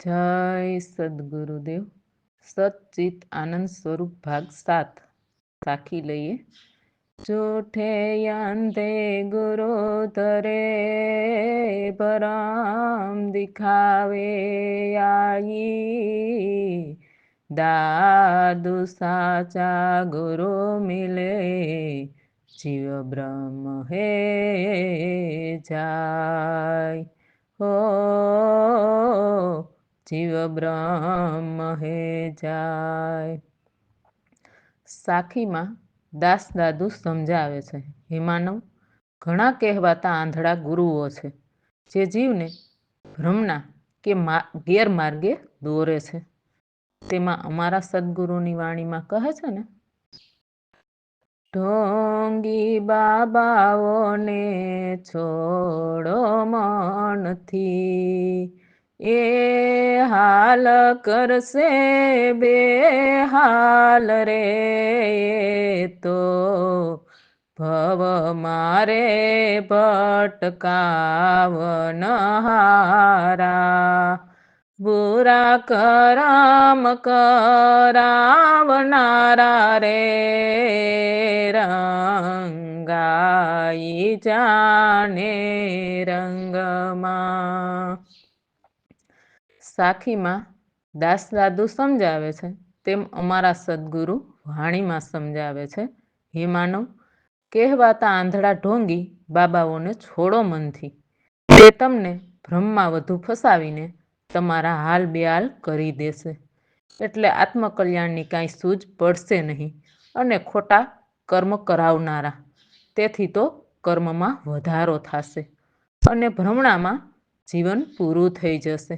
જય સદગુરુદેવ. સચ્ચિત આનંદ સ્વરૂપ ભાગ 7 સાખી લઈએ. જૂઠે અંતે ગુરુ તરે પરમ દિખાવે આઈ, દાદુ સાચા ગુરુ મિલે જીવ બ્રહ્મ હે જાય. હો જીવ બ્રહ્મ હે જાય. સાખીમાં દાસ દાદુ સમજાવે છે, હે માનવ, ઘણા કહેવાતા આંધળા ગુરુઓ છે જે જીવને ભ્રમના કે ગેરમાર્ગે દોરે છે. તેમાં અમારા સદગુરુની વાણીમાં કહે છે ને, ઢોંગી બાબાઓને છોડો મનથી, એ હાલ કરશે બે હાલ રે, તો ભવ મારે ભટકાવનહારા, બુરા કરમ કરાવનારા રે, રંગાઈ જાને રંગમાં. સાખીમાં દાસ દાદુ સમજાવે છે તેમ અમારા સદગુરુ વાણીમાં સમજાવે છે, હે માનવ, કહેવાતા આંધળા ઢોંગી બાબાઓને છોડો મનથી. તે તમને ભ્રમમાં વધુ ફસાવીને તમારા હાલ બેહાલ કરી દેશે. એટલે આત્મકલ્યાણની કાંઈ સૂઝ પડશે નહીં અને ખોટા કર્મ કરાવનારા, તેથી તો કર્મમાં વધારો થશે અને ભ્રમણામાં જીવન પૂરું થઈ જશે.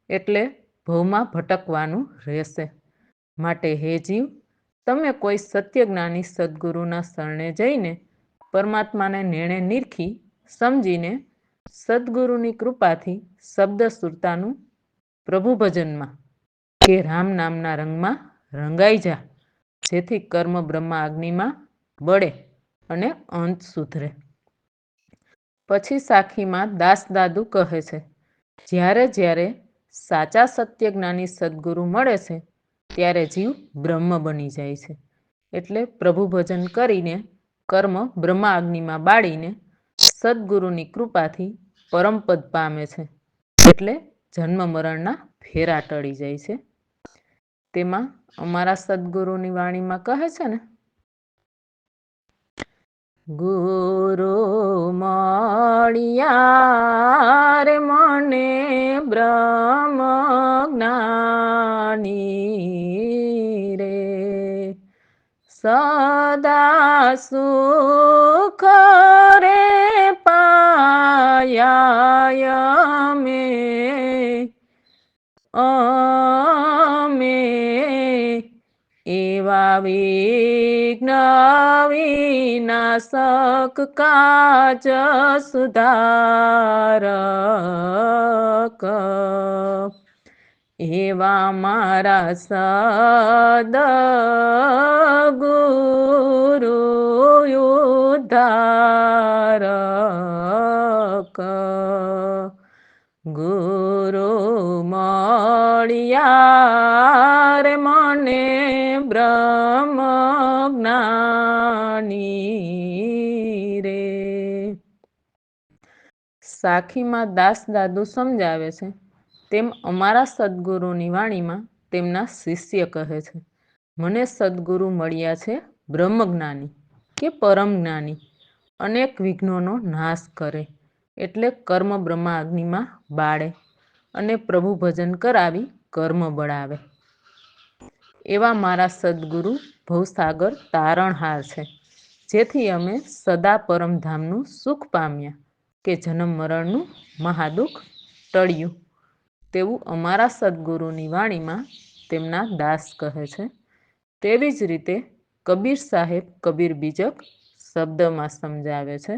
એટલે ભવમાં ભટકવાનું રહેશે. માટે હે જીવ, તમે કોઈ સત્યજ્ઞાની સદગુરુના શરણે જઈને પરમાત્માને નેણે નિરખી સમજીને સદગુરુની કૃપાથી શબ્દ સુરતાનું પ્રભુ ભજનમાં કે રામ નામના રંગમાં રંગાઈ જા, જેથી કર્મ બ્રહ્મા અગ્નિમાં બળે અને અંત સુધરે. પછી સાખીમાં દાસ દાદુ કહે છે, જ્યારે જ્યારે સાચા સત્યજ્ઞાની સદગુરુ મળે છે ત્યારે જીવ બ્રહ્મ બની જાય છે. એટલે પ્રભુ ભજન કરીને કર્મ બ્રહ્મા અગ્નિમાં બાળીને સદગુરુની કૃપાથી પરમપદ પામે છે. એટલે જન્મ મરણના ફેરા ટળી જાય છે. તેમાં અમારા સદગુરુની વાણીમાં કહે છે ને, ગુરુ મળ્યા રે મને બ્રહ્મ જ્ઞાની રે, સદા સુખ રે પાયા અમે એવા વિઘ્ન વિનાશક કાજ સુધારક, એવા મારા સદગુરુ ઉદ્ધારક. ગુરુ મળ્યા રે મને બ્રહ્મ જ્ઞાની રે. સાખીમાં દાસ દાદુ સમજાવે છે તેમ અમારા સદગુરુની વાણીમાં તેમના શિષ્ય કહે છે, મને સદગુરુ મળ્યા છે બ્રહ્મજ્ઞાની કે પરમ જ્ઞાની, અનેક વિઘ્નોનો નાશ કરે, એટલે કર્મ બ્રહ્મા અગ્નિમાં બાળે અને પ્રભુ ભજન કરાવી કર્મ બળાવે. એવા મારા સદગુરુ ભવસાગર તારણહાર છે, જેથી અમે સદા પરમધામનું સુખ પામ્યા કે જન્મ મરણનું મહાદુઃખ ટળ્યું. તેવું અમારા સદગુરુની વાણીમાં તેમના દાસ કહે છે. તેવી જ રીતે કબીર સાહેબ કબીર બીજક શબ્દમાં સમજાવે છે,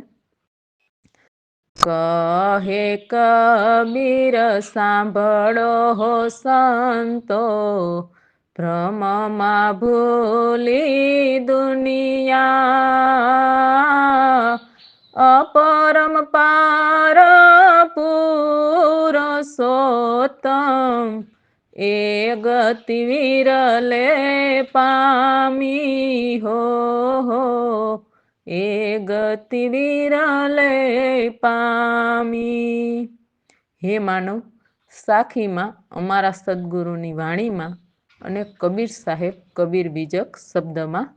કહે કબીર સાંભળો હો સંતો, ભ્રમમાં ભૂલી દુનિયા, अपरम्पार पुरुषोत्तम ए गति विरले पामी हो ए गति विरले पामी। હે માનવ, સાખીમાં અમારા સદગુરુની વાણીમાં અને કબીર સાહેબ કબીર બીજક શબ્દમાં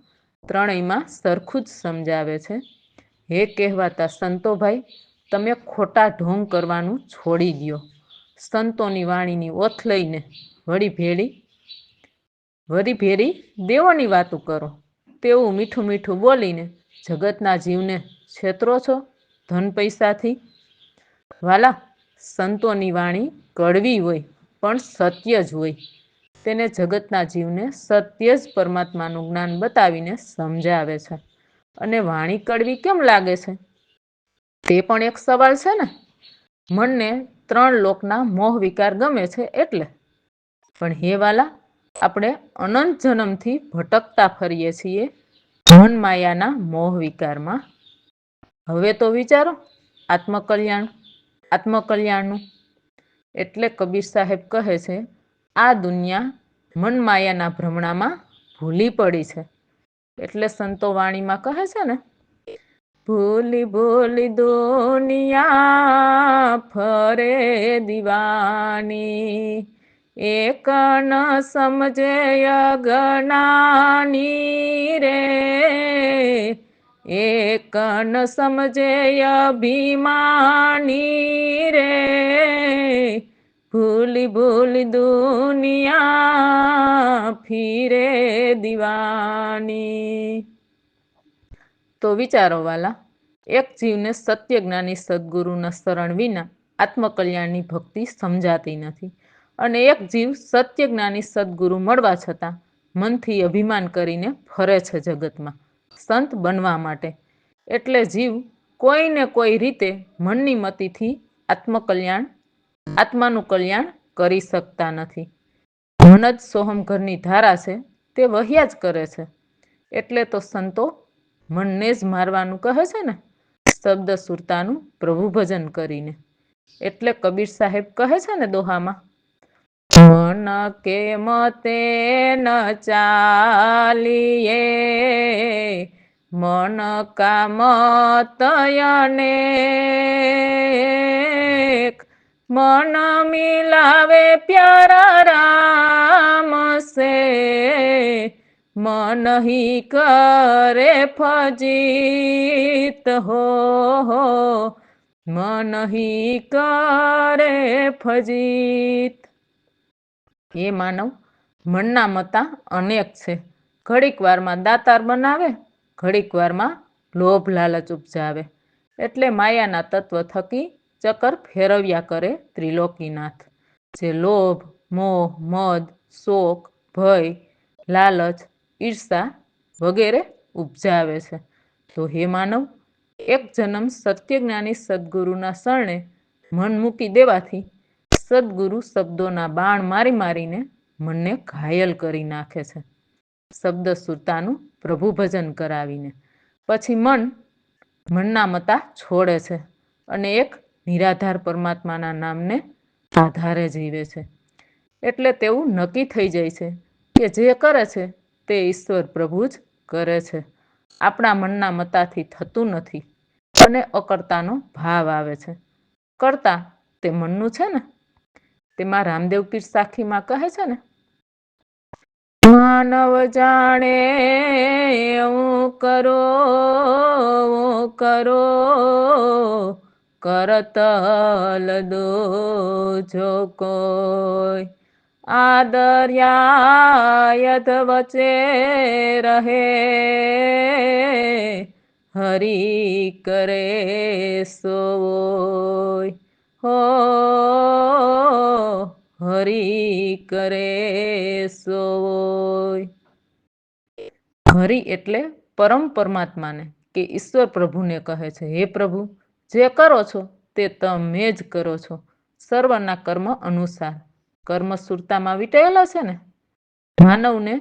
ત્રણેયમાં સરખું જ સમજાવે છે. હે કહેવાતા સંતોભાઈ, તમે ખોટા ઢોંગ કરવાનું છોડી દો. સંતોની વાણીની ઓથ લઈને વળી ભેરી દેવોની વાતું કરો તેવું મીઠું મીઠું બોલીને જગતના જીવને છેતરો છો ધન પૈસાથી. વાલા, સંતોની વાણી કડવી હોય પણ સત્ય જ હોય. તેને જગતના જીવને સત્ય જ પરમાત્માનું જ્ઞાન બતાવીને સમજાવે છે. અને વાણી કડવી કેમ લાગે છે તે પણ એક સવાલ છે ને. મનને 3 લોકના મોહ વિકાર ગમે છે એટલે. પણ હે વાલા, આપણે અનંત જન્મથી ભટકતા ફરીએ છીએ મન માયાના મોહ વિકારમાં. હવે તો વિચારો આત્મકલ્યાણનું. એટલે કબીર સાહેબ કહે છે, આ દુનિયા મન માયાના ભ્રમણામાં ભૂલી પડી છે. એટલે સંતો વાણીમાં કહે છે ને, ભૂલી ભૂલી દુનિયા ફરે દીવાની, એક ન સમજે અજ્ઞાની રે, એક ન સમજે અભિમાની રે, ભૂલી ભૂલી દુનિયા ફીરે દીવાની. તો વિચારો વાલા, એક જીવને સત્ય જ્ઞાની સદગુરુના શરણ વિના આત્મકલ્યાણની ભક્તિ સમજાતી નથી. અને એક જીવ સત્ય જ્ઞાની સદગુરુ મળવા છતાં મનથી અભિમાન કરીને ફરે છે જગતમાં સંત બનવા માટે. એટલે જીવ કોઈને કોઈ રીતે મનની મતિથી આત્માનું કલ્યાણ કરી શકતા નથી. મન જ સોહમ ઘરની ધારા છે, તે વહ્યા જ કરે છે. એટલે તો સંતો મનને જ મારવાનું કહે છે ને, શબ્દ સુરતાનું પ્રભુ ભજન કરીને. એટલે કબીર સાહેબ કહે છે ને દોહામાં, મન કે મતે ન ચાલીએ, મન કા મત અનેક, મન મિલાવે પ્યારા રામ સે, મન હી કરે ફજીત હો, મન હી કરે ફજીત. એ માનવ, મનના મતા અનેક છે. ઘડીક વારમાં દાતાર બનાવે, ઘડીક વારમાં લોભ લાલચ ઉપજાવે. એટલે માયાના તત્વ થકી ચક્કર ફેરવ્યા કરે ત્રિલોકીનાથ. જે લોભ, મોહ, મદ, શોક, ભય, લાલચ, ઈર્ષા વગેરે ઉપજાવે છે. તો હે માનવ, એક જન્મ સત્યજ્ઞાની સદગુરુના શરણે મન મૂકી દેવાથી સદગુરુ શબ્દોના બાણ મારી મારીને મનને ઘાયલ કરી નાખે છે, શબ્દ સુરતાનું પ્રભુ ભજન કરાવીને. પછી મનના મતા છોડે છે અને એક નિરાધાર પરમાત્માના નામને આધારે જીવે છે. એટલે તેવું નક્કી થઈ જાય છે કે જે કરે છે તે ઈશ્વર પ્રભુ જ કરે છે. આપણા મનના મતાથી થતું નથી અને અકર્તાનો ભાવ આવે છે. કરતા તે મનનું છે ને. તેમાં રામદેવ પીર સાખીમાં કહે છે ને, માનવ જાણે હું કરો કરતલ દો કોઈ, આ દરિયાયત વચ્ચે રહે, હરી કરે સોય હો, હરી કરે સોય. હરિ એટલે પરમ પરમાત્માને કે ઈશ્વર પ્રભુને કહે છે, હે પ્રભુ, જે કરો છો તે તમે જ કરો છો સર્વના કર્મ અનુસાર. કર્મ સુરતામાં વીટેલા છે ને. માનવને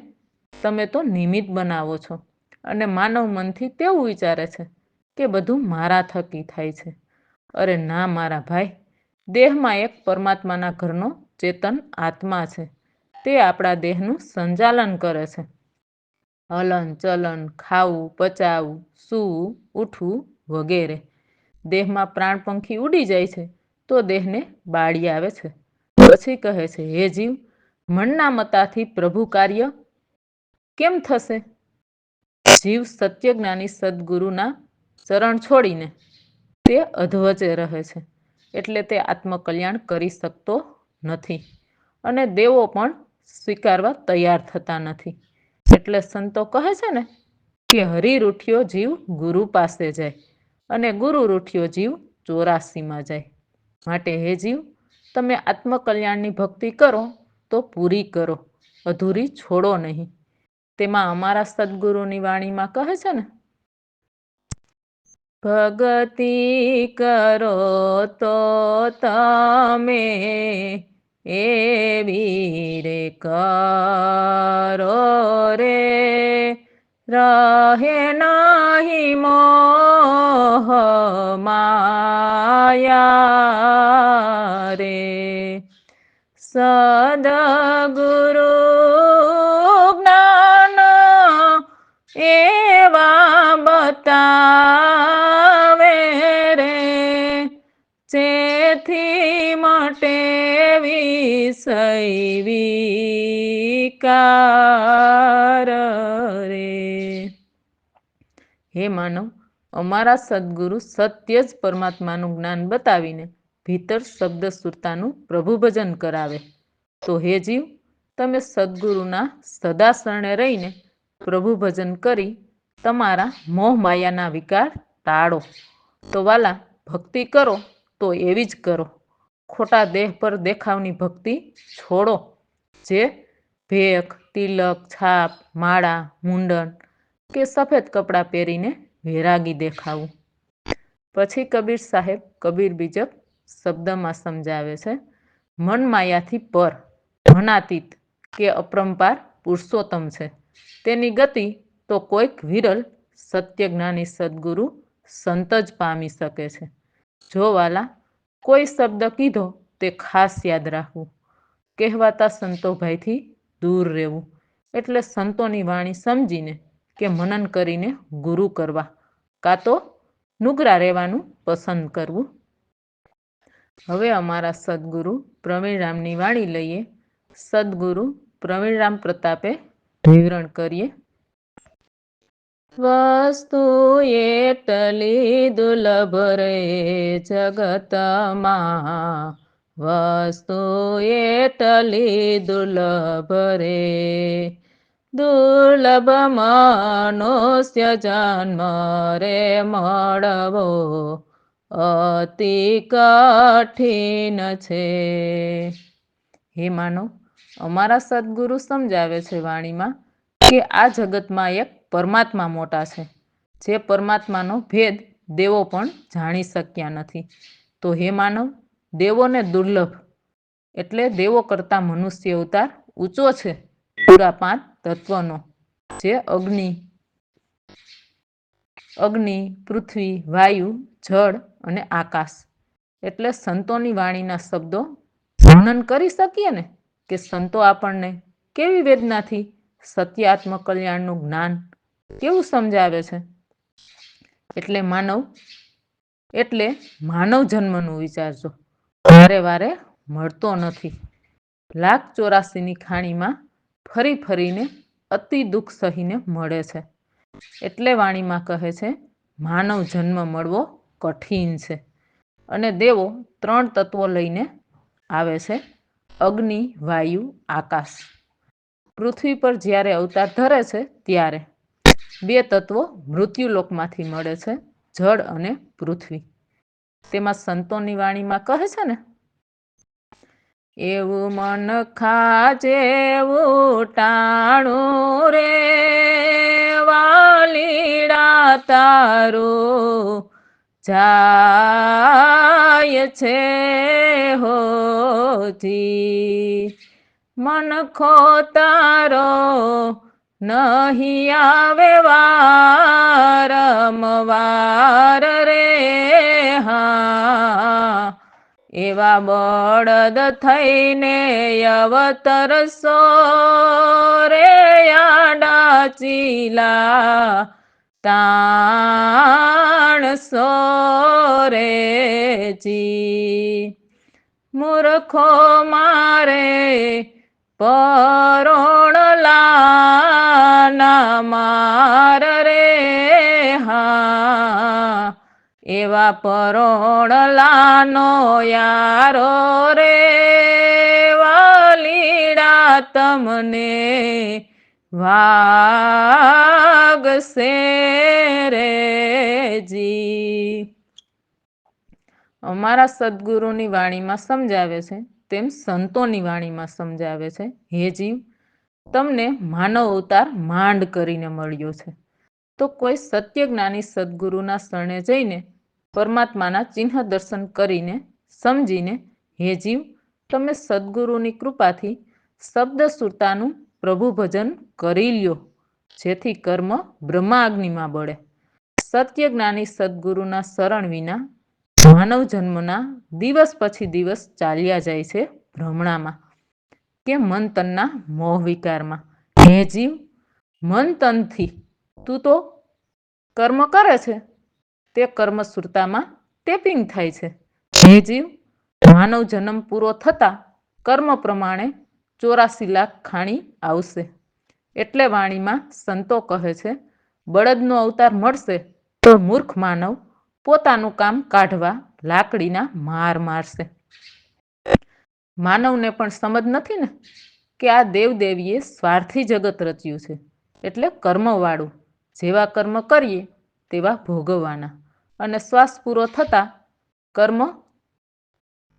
તમે તો નિમિત્ત બનાવો છો અને માનવ મનથી તેવું વિચારે છે કે બધું મારા થકી થાય છે. અરે ના મારા ભાઈ, દેહમાં એક પરમાત્માના ઘરનો ચેતન આત્મા છે. તે આપણા દેહનું સંચાલન કરે છે. હલન ચલન, ખાવું પચાવવું, સૂવું ઉઠવું વગેરે. દેહમાં પ્રાણ પંખી ઉડી જાય છે તો દેહને બાળી આવે છે. પછી કહે છે, હે જીવ, મનના મતાથી પ્રભુ કાર્ય કેમ થશે? જીવ સત્યજ્ઞાની સદગુરુના ચરણ છોડીને તે અધવચે રહે છે, એટલે તે આત્મકલ્યાણ કરી શકતો નથી અને દેવો પણ સ્વીકારવા તૈયાર થતા નથી. એટલે સંતો કહે છે ને કે હરી રૂઠિયો જીવ ગુરુ પાસે જાય અને ગુરુ રૂઠિયો જીવ 84માં જાય. માટે હે જીવ, તમે આત્મકલ્યાણની ભક્તિ કરો તો પૂરી કરો, અધૂરી છોડો નહીં. તેમાં અમારા સદગુરુની વાણીમાં કહે છે ને, ભગતિ કરો તો તમે એવી રે કરો રે, રહે નહીં મોહ માયા રે. સદગુરુ જ્ઞાન એવા બતાવે રે, જેથી મટે વિષય વિકાર રે. હે માનવ, અમારા સદગુરુ સત્ય જ પરમાત્માનું જ્ઞાન બતાવીને ભીતર શબ્દ સુરતાનું પ્રભુ ભજન કરાવે. તો હે જીવ, તમે સદગુરુના સદા શરણે રહીને પ્રભુ ભજન કરી તમારા મોહ માયાના વિકાર ટાળો. તો વાલા, ભક્તિ કરો તો એવી જ કરો. ખોટા દેહ પર દેખાવની ભક્તિ છોડો, જે ભેખ, તિલક, છાપ, માળા, મુંડન કે સફેદ કપડાં પહેરીને વૈરાગી દેખાવું. પછી કબીર સાહેબ કબીર બીજક શબ્દમાં સમજાવે છે, મન માયાથી પર, મનાતીત કે અપરંપાર પુરુષોત્તમ છે. તેની ગતિ તો કોઈક વિરલ સત્યજ્ઞાની સદગુરુ સંત જ પામી શકે છે. જો વાલા, કોઈ શબ્દ કીધો તે ખાસ યાદ રાખવું. કહેવાતા સંતો ભાઈથી દૂર રહેવું. એટલે સંતોની વાણી સમજીને કે મનન કરીને ગુરુ કરવા, કાં તો નુગરા રહેવાનું પસંદ કરવું. હવે અમારા સદગુરુ પ્રવીણરામની વાણી લઈએ. સદગુરુ પ્રવીણરામ પ્રતાપે વિવરણ કરીએ. વસ્તુ એટલી દુર્લભ રે જગતમાં, વસ્તુ એટલી દુર્લભ રે, દુર્લભ મનુષ્ય જન્મ રે મળવો અતિ કઠિન છે. હે માનવ, અમારા સદગુરુ સમજાવે છે વાણીમાં કે આ જગતમાં એક પરમાત્મા મોટા છે, જે પરમાત્માનો ભેદ દેવો પણ જાણી શક્યા નથી. તો હે માનવ, દેવોને દુર્લભ એટલે દેવો કરતા મનુષ્ય અવતાર ઊંચો છે પૂરા 5 તત્વનો, જે અગ્નિ, પૃથ્વી, વાયુ, જળ અને આકાશ. એટલે સંતોની વાણીના શબ્દો વર્ણન કરી શકીએ ને કે સંતો આપણને કેવી વેદનાથી સત્ય આત્મકલ્યાણનું જ્ઞાન કેવું સમજાવે છે. એટલે માનવ જન્મનું વિચારજો, વારે વારે મળતો નથી. 1,84,ની ખાણીમાં ફરી ફરીને અતિ દુઃખ સહીને મળે છે. એટલે વાણીમાં કહે છે, માનવ જન્મ મળવો કઠિન છે. અને દેવો 3 તત્વો લઈને આવે છે, અગ્નિ, વાયુ, આકાશ. પૃથ્વી પર જ્યારે અવતાર ધરે છે ત્યારે 2 તત્વો મૃત્યુલોકમાંથી મળે છે, જળ અને પૃથ્વી. તેમાં સંતોની વાણીમાં કહે છે ને, એવું મન જેવું ટાણું રે વાલીડા તારું જાય છે હોજી, મનખો તારો નહીં આવે વારંવાર રે હા, એવા બળદ થઈને અવતરશો રે આડા ચીલા તાણસો રે જી. મૂર્ખો મારે પરોણલા માર રે હા, એવા પરોણલાનો યારો રે વાલીડા તમને વાગશે રે જી. અમારા સદગુરુની વાણીમાં સમજાવે છે તેમ સંતોની વાણીમાં સમજાવે છે. હે જીવ, તમને માનવ અવતાર માંડ કરીને મળ્યો છે, તો કોઈ સત્ય જ્ઞાની સદગુરુના શરણે જઈને પરમાત્માના ચિહ્ન દર્શન કરીને સમજીને હે જીવ, તમે સદગુરુની કૃપાથી શબ્દ સુરતાનું પ્રભુ ભજન કરી લ્યો, જેથી કર્મ બ્રહ્માગ્નિમાં બળે. સત્ય જ્ઞાની સદગુરુના શરણ વિના માનવ જન્મના દિવસ પછી દિવસ ચાલ્યા જાય છે ભ્રમણામાં કે મન તનના મોહ વિકારમાં. હે જીવ, મન તનથી તું તો કર્મ કરે છે, તે કર્મ સુરતામાં ટેપિંગ થાય છે. હે જીવ, માનવ જન્મ પૂરો થતા કર્મ પ્રમાણે 84 લાખ ખાણી આવશે. એટલે વાણીમાં સંતો કહે છે, બળદનો અવતાર મળશે તો મૂર્ખ માનવ પોતાનું કામ કાઢવા લાકડીના માર મારશે. માનવને પણ સમજ નથી ને કે આ દેવદેવીએ સ્વાર્થી જગત રચ્યું છે, એટલે કર્મવાળું, જેવા કર્મ કરીએ તેવા ભોગવવાના, અને શ્વાસ પૂરો થતા કર્મ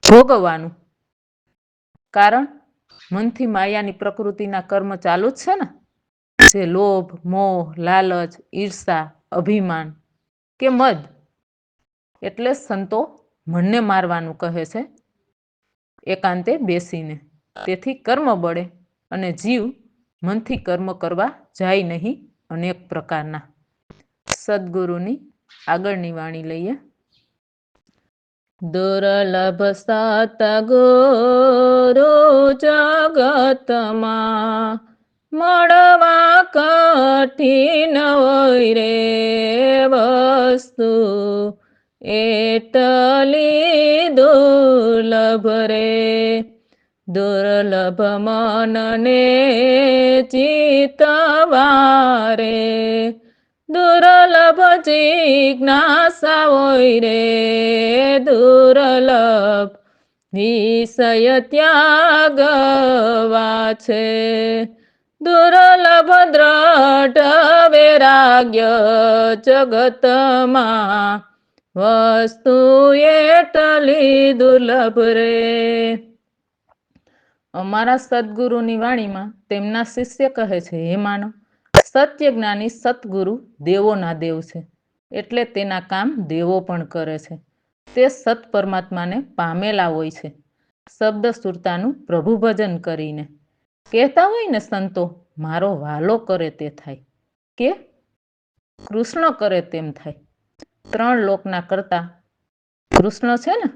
ભોગવવાનું. કારણ મનથી માયાની પ્રકૃતિના કર્મ ચાલુ જ છે ને, જે લોભ, મોહ, લાલચ, ઈર્ષા, અભિમાન કે મદ. એટલે સંતો મનને મારવાનું કહે છે એકાંતે બેસીને. તેથી કર્મ બળે અને જીવ મનથી કર્મ કરવા જાય નહીં અનેક પ્રકારના. સદગુરુની આગળની વાણી લઈએ. દુર્લભ સતગુરુ જગતમાં મળવા કઠિન હોય રે વસ્તુ, એટલી દુર્લભ રે. દુર્લભ મનને ચિતવારે, દુર્લભ જિજ્ઞાસા હોય રે દુર્લભ, વિષય ત્યાગવા છે. દુર્લભ દ્રઢ વૈરાગ્ય જગતમાં, વસ્તુ એટલી દુર્લભ રે. અમારા સદગુરુની વાણીમાં તેમના શિષ્ય કહે છે, હે માનવ, સત્ય જ્ઞાની સતગુરુ દેવોના દેવ છે, એટલે તેના કામ દેવો પણ કરે છે. તે સત પરમાત્માને પામેલા હોય છે. શબ્દ સુરતાનું પ્રભુ ભજન કરીને કહેતા હોય ને સંતો, મારો વાલો કરે તે થાય, કે કૃષ્ણ કરે તેમ થાય. 3 લોકના કરતા કૃષ્ણ છે ને,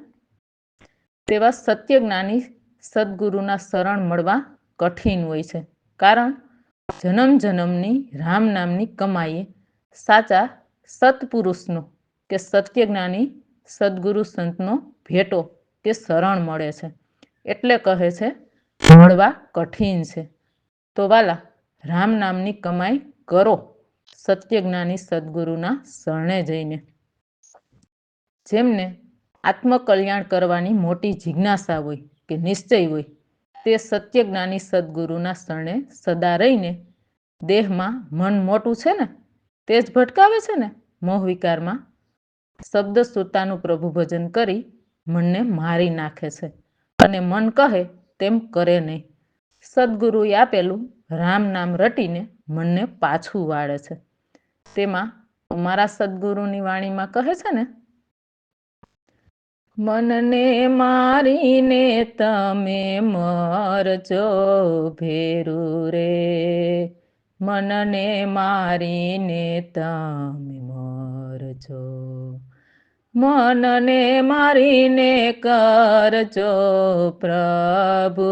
તેવા સત્ય જ્ઞાની સદગુરુના શરણ મળવા કઠિન હોય છે. કારણ જન્મ જન્મની રામ નામની કમાઈએ સાચા સત્પુરુષનો કે સત્ય જ્ઞાની સદગુરુ સંતનો ભેટો કે શરણ મળે છે. એટલે કહે છે મળવા કઠિન છે. તો વાલા, રામ નામની કમાઈ કરો સત્ય જ્ઞાની સદગુરુના શરણે જઈને. જેમને આત્મકલ્યાણ કરવાની મોટી જિજ્ઞાસા હોય કે નિશ્ચય હોય, તે સત્ય જ્ઞાની સદગુરુના શરણે સદા રહીને દેહમાં મન મોટું છે ને તે જ ભટકાવે છે ને મોહ વિકારમાં, શબ્દ સુરતાનું પ્રભુ ભજન કરી મનને મારી નાખે છે અને મન કહે તેમ કરે નહીં. સદગુરુએ આપેલું રામ નામ રટીને મનને પાછું વાળે છે. તેમાં અમારા સદગુરુની વાણીમાં કહે છે ને, મનને મારીને તમે મરજો ભેરું રે, મનને મારીને તમે મરજો, મનને મારીને કરજો પ્રભુ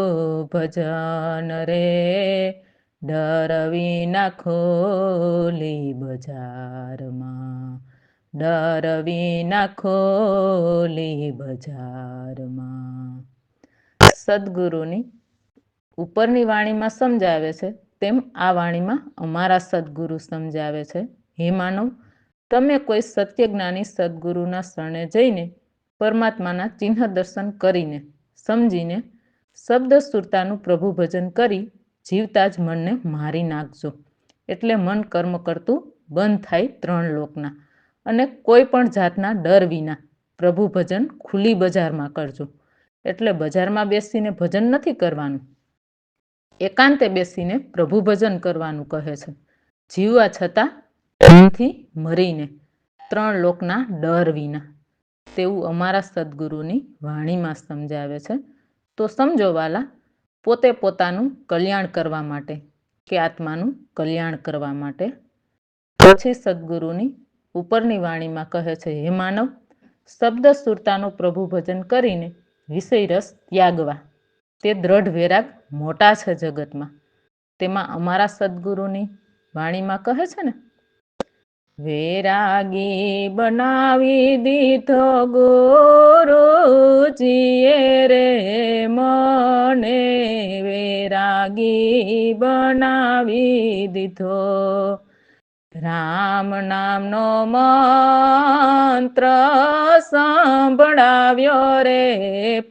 ભજન રે, ડરવી નાખોલી બજારમાં, ડરવી નાખોલી બજારમાં. સદગુરુની ઉપરની વાણીમાં સમજાવે છે તેમ આ વાણીમાં અમારા સદગુરુ સમજાવે છે. હે માનવ, તમે કોઈ સત્યજ્ઞાની સદગુરુના શરણે જઈને પરમાત્માના ચિહ્ન દર્શન કરીને સમજીને શબ્દ સુરતાનું પ્રભુ ભજન કરી જીવતા જ મનને મારી નાખજો. એટલે મન કર્મ કરતું બંધ થાય 3 લોકના, અને કોઈ પણ જાતના ડર વિના પ્રભુ ભજન ખુલ્લી બજારમાં કરજો. એટલે બજારમાં બેસીને ભજન નથી કરવાનું, એકાંતે બેસીને પ્રભુ ભજન કરવાનું કહે છે. જીવવા છતાં મનથી મરીને 3 લોકના ડર વિના, તેવું અમારા સદગુરુની વાણીમાં સમજાવે છે. તો સમજો વાલા, પોતે પોતાનું કલ્યાણ કરવા માટે કે આત્માનું કલ્યાણ કરવા માટે. પછી સદગુરુની ઉપરની વાણીમાં કહે છે, હે માનવ, શબ્દ સુરતાનું પ્રભુ ભજન કરીને વિષય રસ ત્યાગવા, તે દ્રઢ વૈરાગ મોટા છે જગતમાં. તેમાં અમારા સદગુરુની વાણીમાં કહે છે ને, વૈરાગી બનાવી દીધો ગુરુજીએ રે મને, વૈરાગી બનાવી દીધો, રામ નામનો મંત્ર સંભળાવ્યો રે,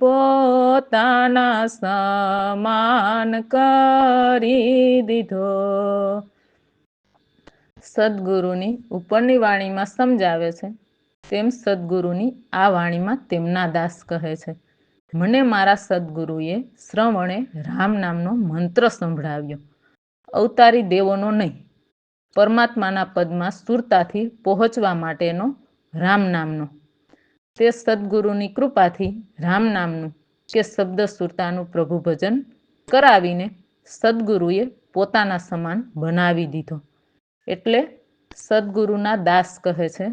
પોતાના સમાન કરી દીધો. સદગુરુની ઉપરની વાણીમાં સમજાવે છે તેમ સદગુરુની આ વાણીમાં તેમના દાસ કહે છે, મને મારા સદગુરુએ શ્રવણે રામ નામનો મંત્ર સંભળાવ્યો, અવતારી દેવોનો નહીં, પરમાત્માના પદમાં સુરતાથી પહોંચવા માટેનો રામ નામનો. તે સદગુરુની કૃપાથી રામ નામનું કે શબ્દ સુરતાનું પ્રભુ ભજન કરાવીને સદગુરુએ પોતાના સમાન બનાવી દીધો. એટલે સદગુરુના દાસ કહે છે,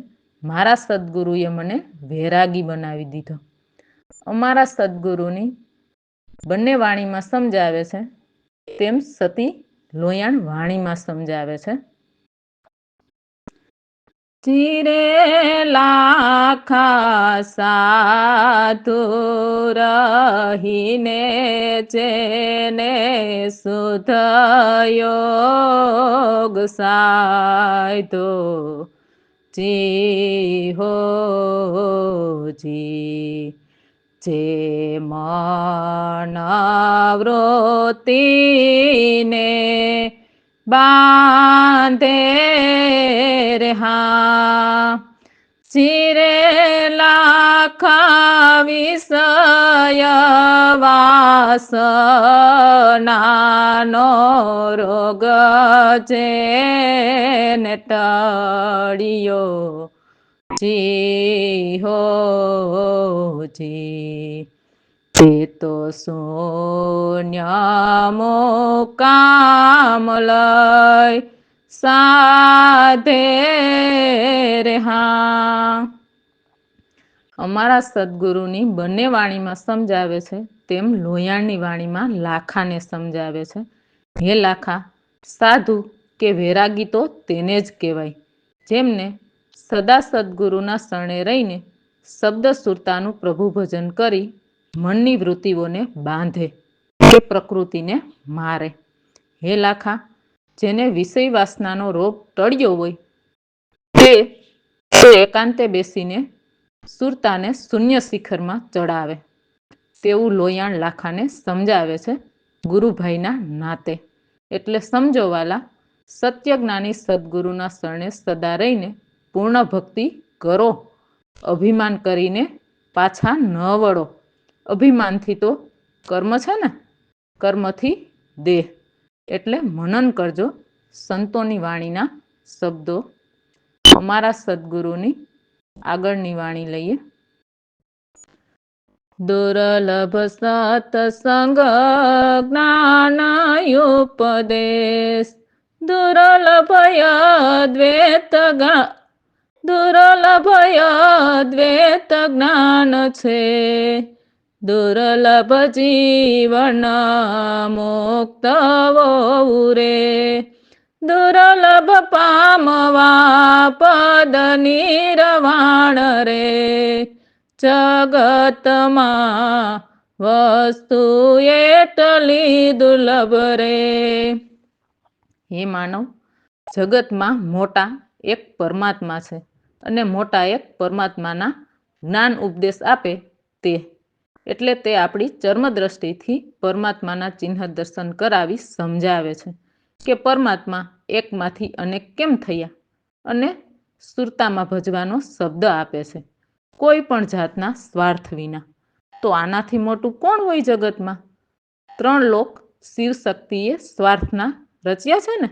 મારા સદગુરુએ મને વૈરાગી બનાવી દીધો. અમારા સદગુરુની બંને વાણીમાં સમજાવે છે તેમ સતી લોયાણ વાણીમાં સમજાવે છે. ચીરે લાખા સાધુ રહીને જેને શુદ્ધ યોગ સાધો, જી હો જી, જે મન વૃત્તિને બાંધે રે હા, ચીરે લાખા વિષય વાસનાનો રોગ જેને ટળ્યો, જી હો જી, તે તો શૂન્ય મુકામ લય સાધે રે હા. અમારા સદગુરુની બંને વાણીમાં સમજાવે છે તેમ લોયાણની વાણીમાં લાખાને સમજાવે છે. હે લાખા, સાધુ કે વૈરાગી તો તેને જ કહેવાય જેમને સદા સદગુરુના શરણે રહીને શબ્દ સુરતાનું પ્રભુ ભજન કરી મનની વૃત્તિઓને બાંધે કે પ્રકૃતિને મારે. હે લાખા, જેને વિષય વાસનાનો રોગ ટળ્યો હોય તે એકાંતે બેસીને સુરતાને શૂન્ય શિખરમાં ચડાવે, તેવું લોયાણ લાખાને સમજાવે છે ગુરુભાઈના નાતે. એટલે સમજો વાલા, સત્ય જ્ઞાની સદગુરુના શરણે સદા રહીને પૂર્ણ ભક્તિ કરો, અભિમાન કરીને પાછા ન વળો. અભિમાનથી તો કર્મ છે ને, કર્મથી દેહ. એટલે મનન કરજો સંતોની વાણીના શબ્દો. અમારા સદગુરુની આગળની વાણી લઈએ. દુર્લભ સત્સંગ જ્ઞાન ઉપદેશ, દુર્લભય દ્વૈત દુર્લભય દ્વૈત જ્ઞાન છે, દુર્લભ જીવન મુક્ત વોવું રે, દુર્લભ પામવા પદ નિર્વાણ રે, જગતમાં વસ્તુ એટલી દુર્લભ રે. હે માનવ, જગતમાં મોટા એક પરમાત્મા છે અને મોટા એક પરમાત્માના જ્ઞાન ઉપદેશ આપે તે, એટલે તે આપણી ચર્મદ્રષ્ટિથી પરમાત્માના ચિહ્ન દર્શન કરાવી સમજાવે છે કે પરમાત્મા એકમાંથી અનેક કેમ થયા, અને સુરતામાં ભજવાનો શબ્દ આપે છે કોઈ પણ જાતના સ્વાર્થ વિના. તો આનાથી મોટું કોણ હોય જગતમાં? 3 લોક શિવ શક્તિએ સ્વાર્થના રચ્યા છે ને.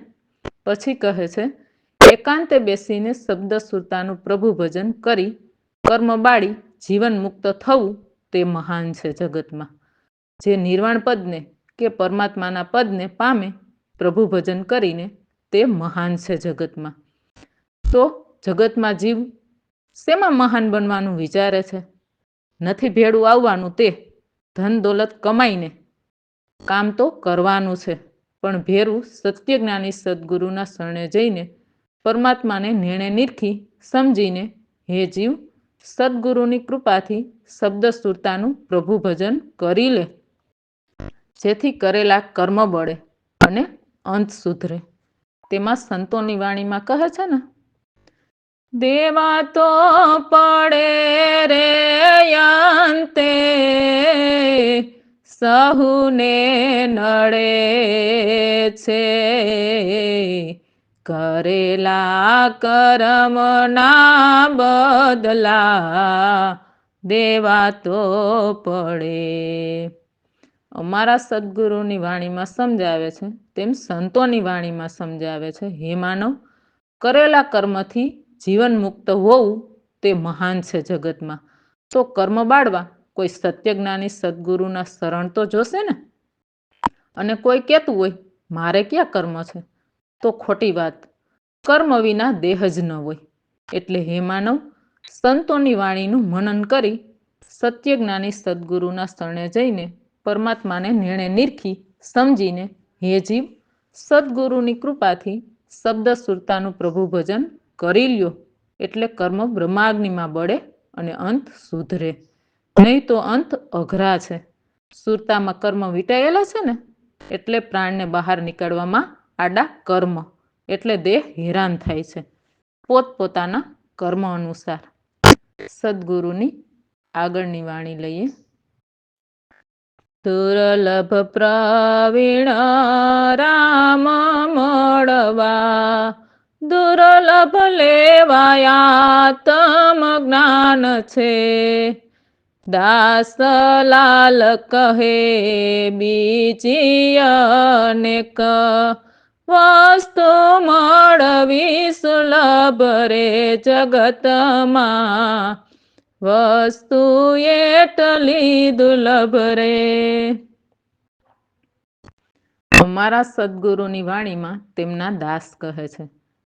પછી કહે છે, એકાંતે બેસીને શબ્દ સુરતાનું પ્રભુ ભજન કરી કર્મ બાળી જીવન મુક્ત થવું તે મહાન છે જગતમાં. જે નિર્વાણ પદને કે પરમાત્માના પદને પામે પ્રભુ ભજન કરીને તે મહાન છે જગતમાં. તો જગતમાં જીવ શેમાં મહાન બનવાનું વિચારે છે? નથી ભેળું આવવાનું તે, ધન દોલત કમાઈને કામ તો કરવાનું છે, પણ ભેરું સત્યજ્ઞાની સદગુરુના શરણે જઈને પરમાત્માને નિર્ણય નિરખી સમજીને હે જીવ સદગુરુની કૃપાથી શબ્દ સુરતાનું પ્રભુ ભજન કરી લે, જેથી કરેલા કર્મ બળે અને અંત સુધરે. તેમાં સંતોની વાણીમાં કહે છે ને, દેવા તો પડે રે અંતે સહુને નડે છે, કરેલા કર્મના બદલા દેવા તો પડે. અમારા સદગુરુની વાણીમાં સમજાવે છે તેમ સંતોની વાણીમાં સમજાવે છે, હે માનવ, કરેલા કર્મથી જીવન મુક્ત હોવું તે મહાન છે જગતમાં. તો કર્મ બાળવા કોઈ સત્યજ્ઞાની સદગુરુના શરણ તો જોશે ને. અને કોઈ કહેતું હોય મારે ક્યાં કર્મ છે, તો ખોટી વાત. કર્મ વિના દેહ જ ન હોય. એટલે હે માનવ, સંતોની વાણીનું મનન કરી સત્યજ્ઞાની સદગુરુના શરણે જઈને પરમાત્માને નિર્ણય નિરખી સમજીને હે જીવ સદગુરુની કૃપાથી શબ્દ સુરતાનું પ્રભુ ભજન કરી લ્યો, એટલે કર્મ બ્રહ્માગ્નિમાં બળે અને અંત સુધરે. નહીં તો અંત અઘરા છે. સુરતામાં કર્મ વીંટાયેલા છે ને, એટલે પ્રાણને બહાર નીકળવામાં આડા કર્મ, એટલે દેહ હેરાન થાય છે પોતપોતાના કર્મ અનુસાર. સદગુરુની આગળની વાણી લઈએ. દુર્લભ પ્રવીણ રામ મળવા, દુર્લભ લેવાયા તમ જ્ઞાન છે, દાસલાલ કહે બીજી અનેક વસ્તુ મળવી સુલભ રે જગતમાં, વસ્તુ એટલી દુર્લભ રે. અમારા સદગુરુની વાણીમાં તેમના દાસ કહે છે,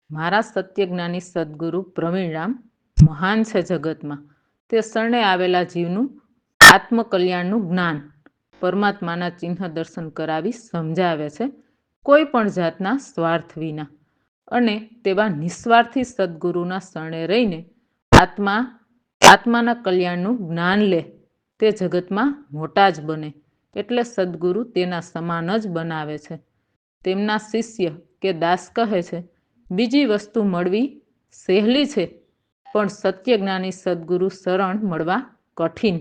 મારા સત્યજ્ઞાની સદગુરુ પ્રવીણરામ મહાન છે જગતમાં. તે શરણે આવેલા જીવનું આત્મકલ્યાણનું જ્ઞાન પરમાત્માના ચિહ્ન દર્શન કરાવી સમજાવે છે કોઈ પણ જાતના સ્વાર્થ વિના. અને તેવા નિસ્વાર્થી સદગુરુના શરણે રહીને આત્માના કલ્યાણનું જ્ઞાન લે તે જગતમાં મોટા જ બને. એટલે સદગુરુ તેના સમાન જ બનાવે છે. તેમના શિષ્ય કે દાસ કહે છે, બીજી વસ્તુ મળવી સહેલી છે, પણ સત્યજ્ઞાની સદગુરુ શરણ મળવા કઠિન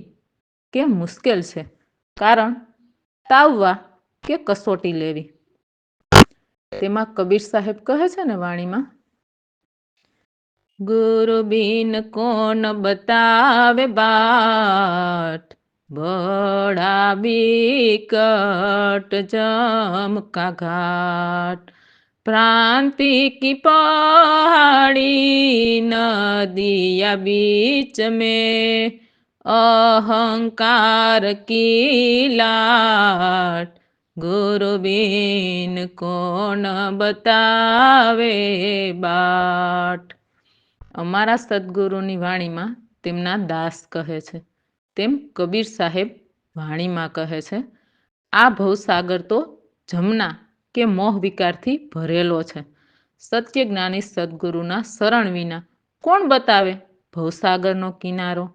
કે મુશ્કેલ છે. કારણ તાવવા કે કસોટી લેવી. તેમાં કબીર સાહેબ કહે છે ને વાણીમાં, ગુરુ બિન કોન બતાવે બાટ, બડા बिकट जम का घाट, प्रांति की पहाड़ी नदिया बीच में अहंकार की लाट, ગુરુ બિન કોણ બતાવે બાટ. અમારા સદગુરુની વાણીમાં તેમના દાસ કહે છે, તેમ કબીર સાહેબ વાણીમાં કહે છે, આ ભવસાગર તો જમના કે મોહ વિકારથી ભરેલો છે. સત્ય જ્ઞાની સદગુરુના શરણ વિના કોણ બતાવે ભવસાગરનો કિનારો.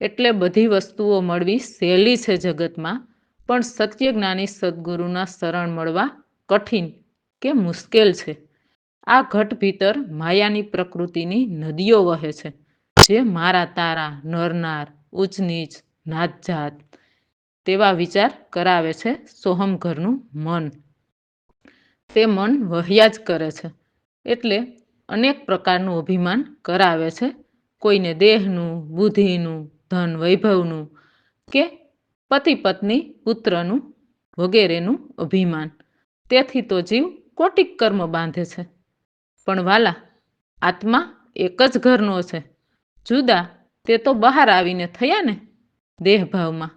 એટલે બધી વસ્તુઓ મળવી સહેલી છે જગતમાં, પણ સત્ય જ્ઞાની સદગુરુના શરણ મળવા કઠિન કે મુશ્કેલ છે. આ ઘટ ભીતર માયાની પ્રકૃતિની નદીઓ વહે છે, જે મારા તારા, નરનાર, ઉચ્ચ નીચ, નાત જાત તેવા વિચાર કરાવે છે. સોહમ ઘરનું મન, તે મન વહ્યા જ કરે છે, એટલે અનેક પ્રકારનું અભિમાન કરાવે છે. કોઈને દેહનું, બુદ્ધિનું, ધન વૈભવનું કે પતિ પત્ની પુત્રનું વગેરેનું અભિમાન. તેથી તો જીવ કોટિક કર્મ બાંધે છે. પણ વાલા, આત્મા એક જ ઘરનો છે. જુદા તે તો બહાર આવીને થયા ને દેહભાવમાં.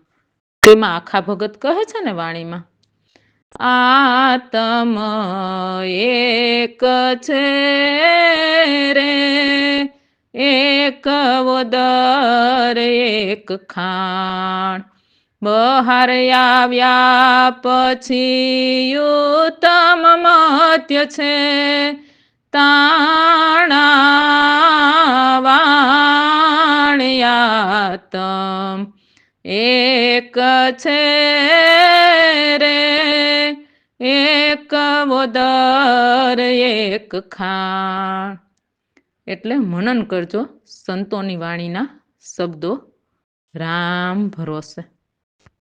તેમાં આખા ભગત કહે છે ને વાણીમાં, આતમ એક છે રે, એક ઉદર એક ખાણ. બહાર આવ્યા પછી ઉત્તમ મત્ય છે, તાણા વાણ્યાતમ એક છે રે, એક ઉદર એક ખાણ. એટલે મનન કરજો સંતોની વાણીના શબ્દો. રામ ભરોસે.